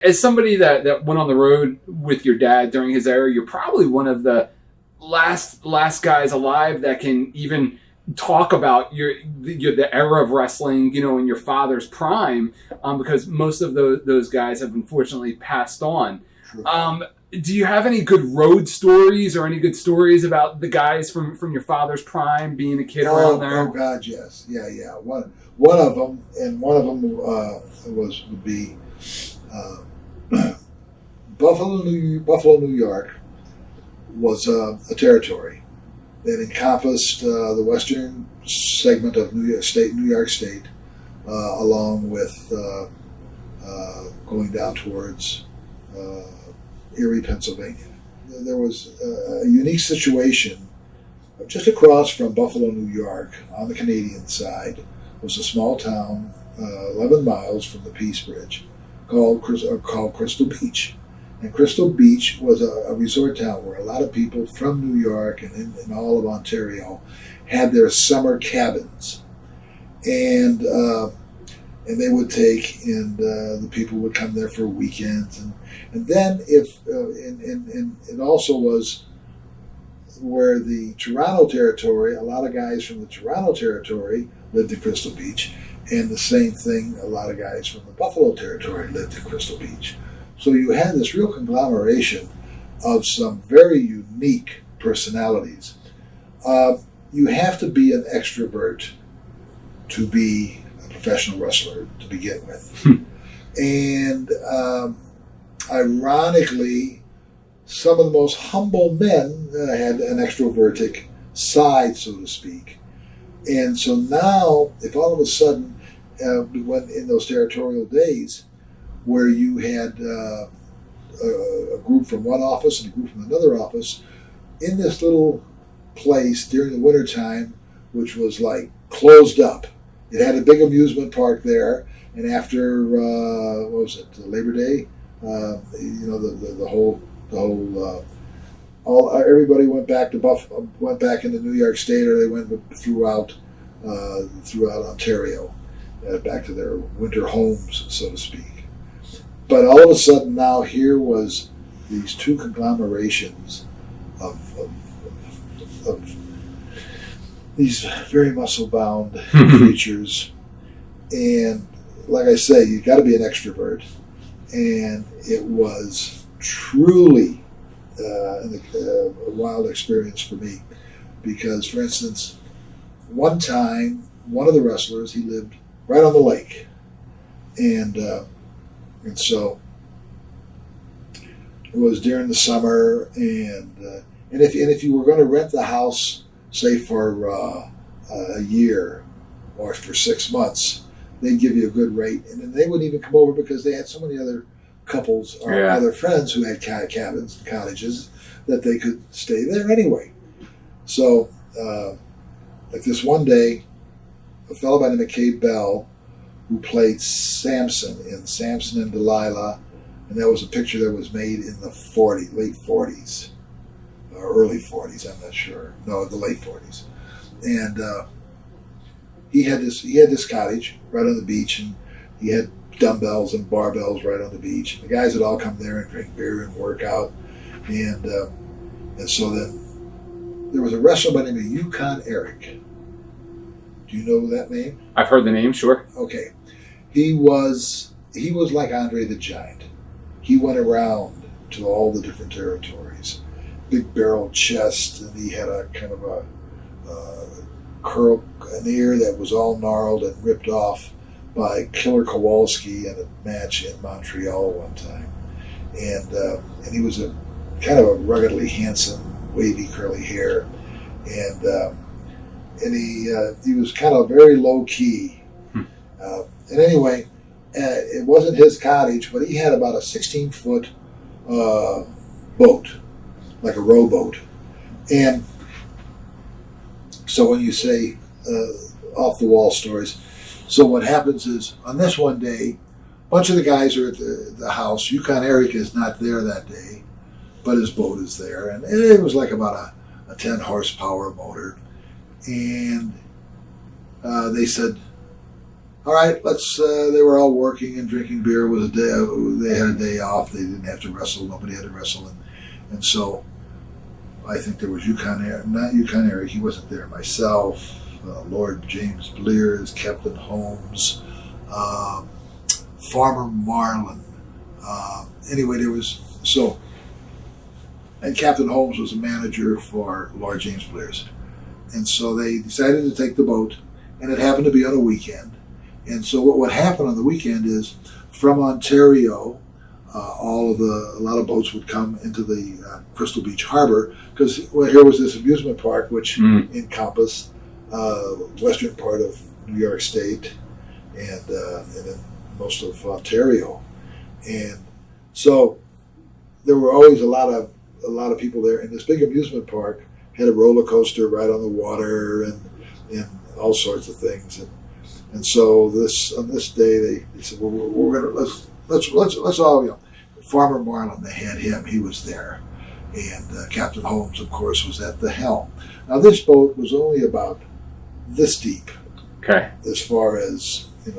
as somebody that went on the road with your dad during his era, you're probably one of the last guys alive that can even talk about the era of wrestling, in your father's prime, because most of those guys have unfortunately passed on. Do you have any good road stories or any good stories about the guys from your father's prime being a kid around there? Oh God, yes, yeah. One of them, would be Buffalo, New York, was a territory that encompassed the western segment of New York State, along with going down towards Erie, Pennsylvania. There was a unique situation just across from Buffalo, New York, on the Canadian side, was a small town 11 miles from the Peace Bridge called Crystal Beach. And Crystal Beach was a resort town where a lot of people from New York and in all of Ontario had their summer cabins. And they would take, and the people would come there for weekends. And then it also was where the Toronto territory, a lot of guys from the Toronto territory lived in Crystal Beach. And the same thing, a lot of guys from the Buffalo territory lived in Crystal Beach. So you had this real conglomeration of some very unique personalities. You have to be an extrovert to be a professional wrestler to begin with. And ironically, some of the most humble men had an extrovertic side, so to speak. And so now, if all of a sudden, when in those territorial days, where you had a group from one office and a group from another office, in this little place during the wintertime, which was like closed up. It had a big amusement park there, and after, Labor Day, everybody went back to went back into New York State, or they went throughout Ontario, back to their winter homes, so to speak. But all of a sudden now here was these two conglomerations of these very muscle-bound creatures. And like I say, you got to be an extrovert. And it was truly a wild experience for me. Because, for instance, one time, one of the wrestlers, he lived right on the lake. And so it was during the summer, and if you were going to rent the house, say for a year or for 6 months, they'd give you a good rate, and then they wouldn't even come over because they had so many other couples or other friends who had cabins and cottages that they could stay there anyway. So, like this one day, a fellow by the name of McCabe Bell, who played Samson in Samson and Delilah, and that was a picture that was made in the late 40s, or early 40s, I'm not sure. No, the late 40s. And he had this cottage right on the beach, and he had dumbbells and barbells right on the beach. And the guys would all come there and drink beer and work out. And so then there was a wrestler by the name of Yukon Eric. Do you know that name? I've heard the name, sure. Okay. He was like Andre the Giant. He went around to all the different territories. Big barrel chest, and he had a kind of a an ear that was all gnarled and ripped off by Killer Kowalski in a match in Montreal one time. And he was a kind of a ruggedly handsome, wavy, curly hair. And he was kind of very low key. And anyway, it wasn't his cottage, but he had about a 16-foot boat, like a rowboat. And so when you say off-the-wall stories, so what happens is, on this one day, a bunch of the guys are at the house. Yukon Eric is not there that day, but his boat is there. And it was like about a 10-horsepower motor. And they said, all right, let's. They were all working and drinking beer. It was a day. They had a day off. They didn't have to wrestle. Nobody had to wrestle, and so I think there was Yukon Eric, not Yukon Eric. He wasn't there. Myself, Lord James Blears, Captain Holmes, Farmer Marlin. Anyway, there was so, and Captain Holmes was a manager for Lord James Blears, and so they decided to take the boat, and it happened to be on a weekend. And so what happened on the weekend is, from Ontario, a lot of boats would come into the Crystal Beach Harbor, because here was this amusement park which encompassed western part of New York State and then most of Ontario, and so there were always a lot of people there. And this big amusement park had a roller coaster right on the water and all sorts of things. And so on this day they said, well, we're gonna let's all Farmer Marlin, they had him, he was there, and Captain Holmes, of course, was at the helm. Now this boat was only about this deep, okay, as far as it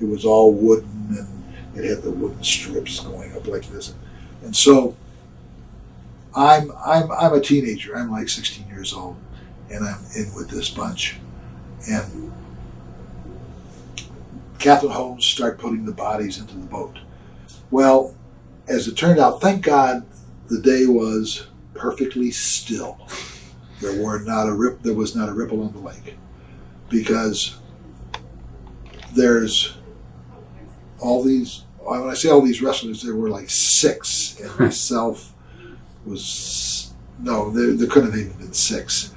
was all wooden, and it had the wooden strips going up like this, and so I'm a teenager. I'm like 16 years old, and I'm in with this bunch, and Captain Holmes started putting the bodies into the boat. Well, as it turned out, thank God, the day was perfectly still. There was not a ripple on the lake, because there's all these. When I say all these wrestlers, there were like 6, and myself was there couldn't have even been 6.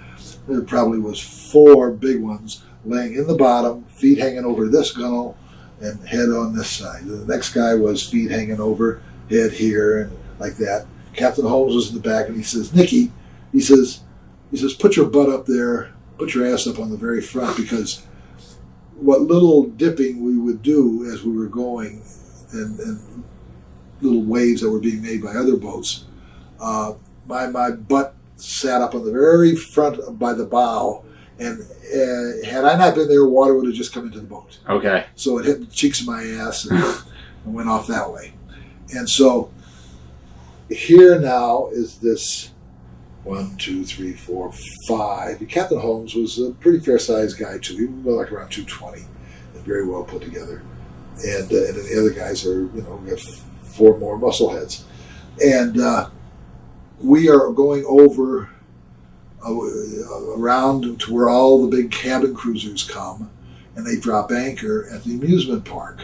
There probably was 4 big ones laying in the bottom, feet hanging over this gunnel, and head on this side. The next guy was feet hanging over, head here, and like that. Captain Holmes was in the back, and he says, "Nicky," he says, "put your butt up there, put your ass up on the very front," because what little dipping we would do as we were going, and little waves that were being made by other boats, my butt sat up on the very front by the bow. And had I not been there, water would have just come into the boat. Okay. So it hit the cheeks of my ass and went off that way. And so here now is this 1, 2, 3, 4, 5. Captain Holmes was a pretty fair-sized guy, too. He was like around 220 and very well put together. And then the other guys are, we have 4 more muscle heads. And we are going over around to where all the big cabin cruisers come, and they drop anchor at the amusement park,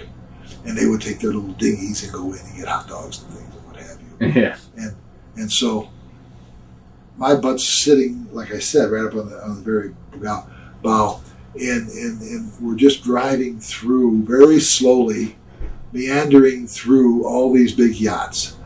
and they would take their little dinghies and go in and get hot dogs and things and what have you. Yeah. And so my butt's sitting, like I said, right up on the very bow, and we're just driving through very slowly, meandering through all these big yachts,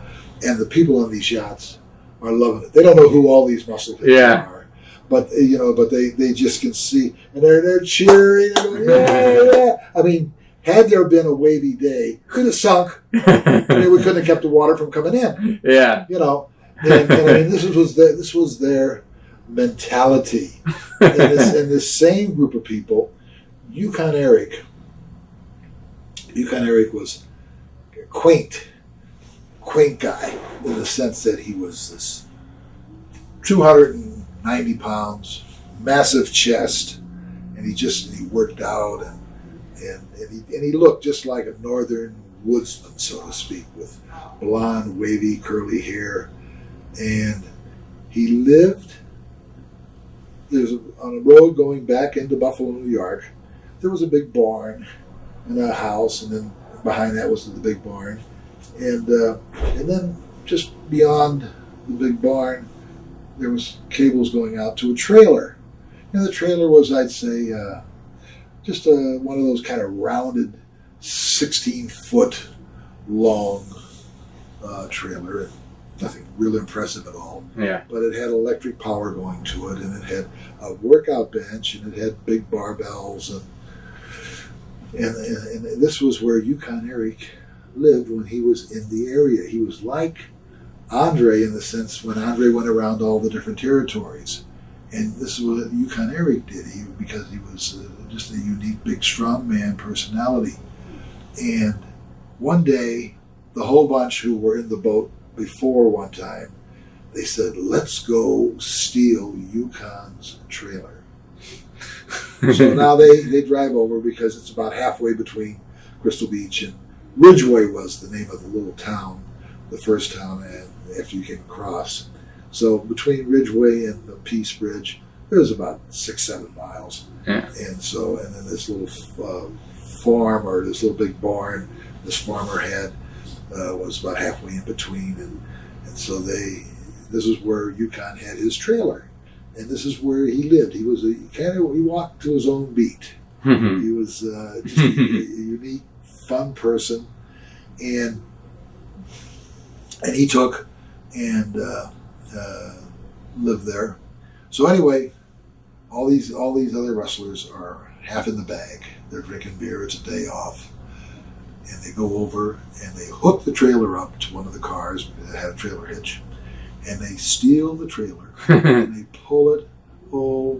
and the people on these yachts are loving it. They don't know who all these muscle heads are. But they just can see, and they're cheering. And yeah. I mean, had there been a wavy day, could have sunk. I mean, we couldn't have kept the water from coming in. Yeah. And I mean, this was their mentality. And this same group of people, Yukon Eric was a quaint guy, in the sense that he was this 290 pounds, massive chest, and he worked out, and he looked just like a northern woodsman, so to speak, with blonde, wavy, curly hair. And he lived, on a road going back into Buffalo, New York. There was a big barn and a house, and then behind that was the big barn. And then just beyond the big barn, there was cables going out to a trailer. And the trailer was, I'd say, just one of those kind of rounded 16-foot long trailer. Nothing real impressive at all. Yeah. But it had electric power going to it, and it had a workout bench, and it had big barbells, and this was where Yukon Eric lived when he was in the area. He was like Andre in the sense when Andre went around all the different territories. And this is what Yukon Eric did, because he was just a unique, big, strong man personality. And one day, the whole bunch who were in the boat before one time, they said, let's go steal Yukon's trailer. So now they drive over, because it's about halfway between Crystal Beach and Ridgeway was the name of the little town, the first town and after you came across. So between Ridgeway and the Peace Bridge, there's about 6-7 miles. Yeah. And then this little farm, or this little big barn this farmer had, was about halfway in between. And so this is where Yukon had his trailer. And this is where he lived. He walked to his own beat. Mm-hmm. He was just a unique, fun person. And he took and lived there. So anyway, all these other wrestlers are half in the bag. They're drinking beer. It's a day off, and they go over and they hook the trailer up to one of the cars that had a trailer hitch, and they steal the trailer and they pull it a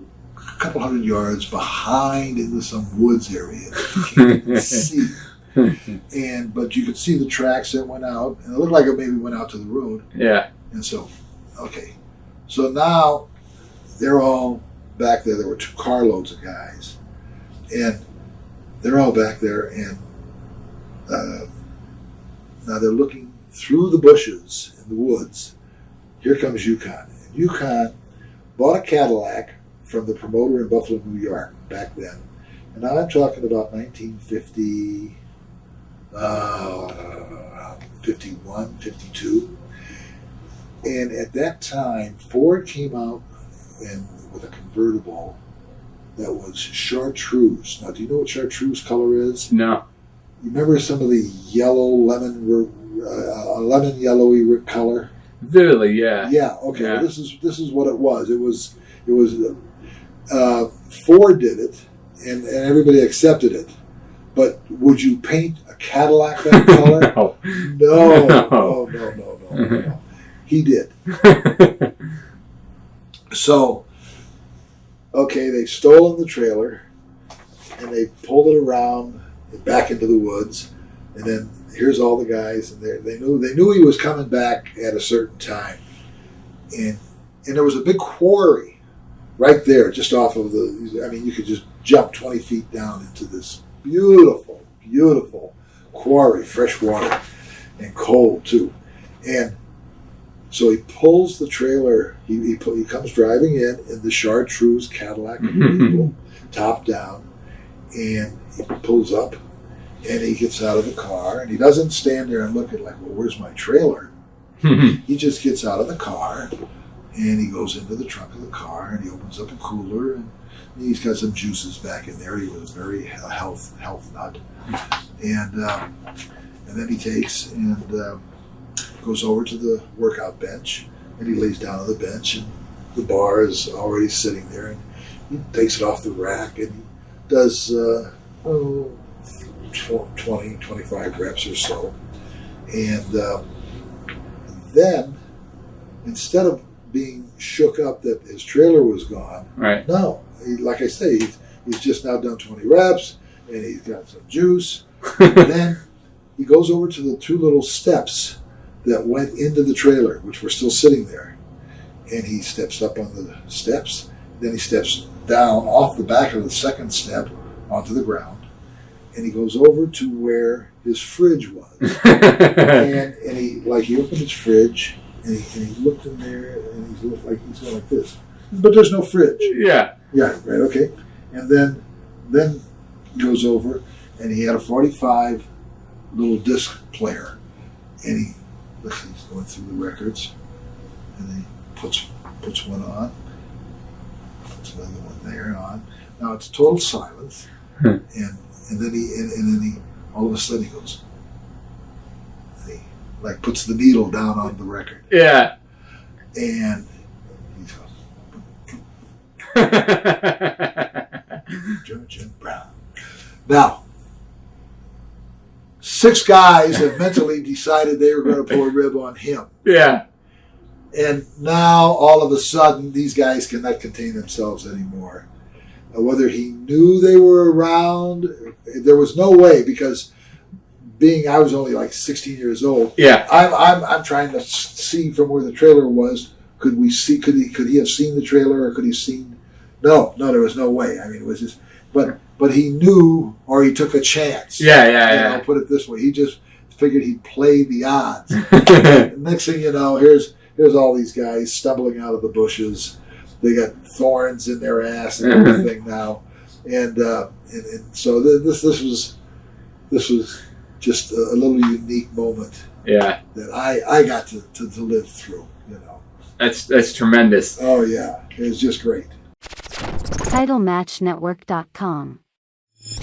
couple hundred yards behind into some woods area that you can't even see. But you could see the tracks that went out, and it looked like it maybe went out to the road. Yeah. And so, okay. So now they're all back there. There were 2 carloads of guys. And they're all back there, and now they're looking through the bushes in the woods. Here comes Yukon. And Yukon bought a Cadillac from the promoter in Buffalo, New York, back then. And now I'm talking about 1950... 51, 52. And at that time, Ford came out with a convertible that was chartreuse. Now, do you know what chartreuse color is? No. You remember some of the yellow, lemon yellowy color? Vividly, yeah. Yeah, okay. Yeah. Well, this is what it was. It was Ford did it, and everybody accepted it. But would you paint a Cadillac that color? No. He did. So, okay, they've stolen the trailer, and they pulled it around and back into the woods, and then here's all the guys, and they knew he was coming back at a certain time, and there was a big quarry right there, just off of you could just jump 20 feet down into this beautiful, beautiful quarry, fresh water, and cold too. And so he pulls the trailer, he comes driving in the chartreuse Cadillac, top down, and he pulls up, and he gets out of the car, and he doesn't stand there and look at well, where's my trailer? He just gets out of the car, and he goes into the trunk of the car, and he opens up a cooler, and he's got some juices back in there. He was very health nut. And then he takes and goes over to the workout bench, and he lays down on the bench, and the bar is already sitting there, and he takes it off the rack, and he does 20, 25 reps or so. And then, instead of being shook up that his trailer was gone, right? No, like I say, he's just now done 20 reps, and he's got some juice. And then he goes over to the 2 little steps that went into the trailer, which were still sitting there. And he steps up on the steps. Then he steps down off the back of the second step onto the ground. And he goes over to where his fridge was. and he opened his fridge, and he looked in there, and he looked like he's going like this. But there's no fridge. Yeah. Yeah, right, okay. And then he goes over, and he had a 45 little disc player. And he's going through the records, and he puts one on, puts another one there and on. Now it's total silence, and then he all of a sudden he goes, and he puts the needle down on the record. Yeah. And he goes, Judge and Brown. Now, 6 guys have mentally decided they were going to pull a rib on him. Yeah. And now, all of a sudden, these guys cannot contain themselves anymore. Whether he knew they were around, there was no way, because I was only like 16 years old. Yeah. I'm trying to see from where the trailer was. Could we see? Could he have seen the trailer, or could he have seen? No, there was no way. I mean, it was just. But he knew, or he took a chance. Yeah. Put it this way, he just figured he'd play the odds. Next thing you know, here's all these guys stumbling out of the bushes. They got thorns in their ass and everything now, and so this was just a little unique moment. Yeah. That I got to live through. That's tremendous. Oh yeah, it was just great. TitleMatchNetwork.com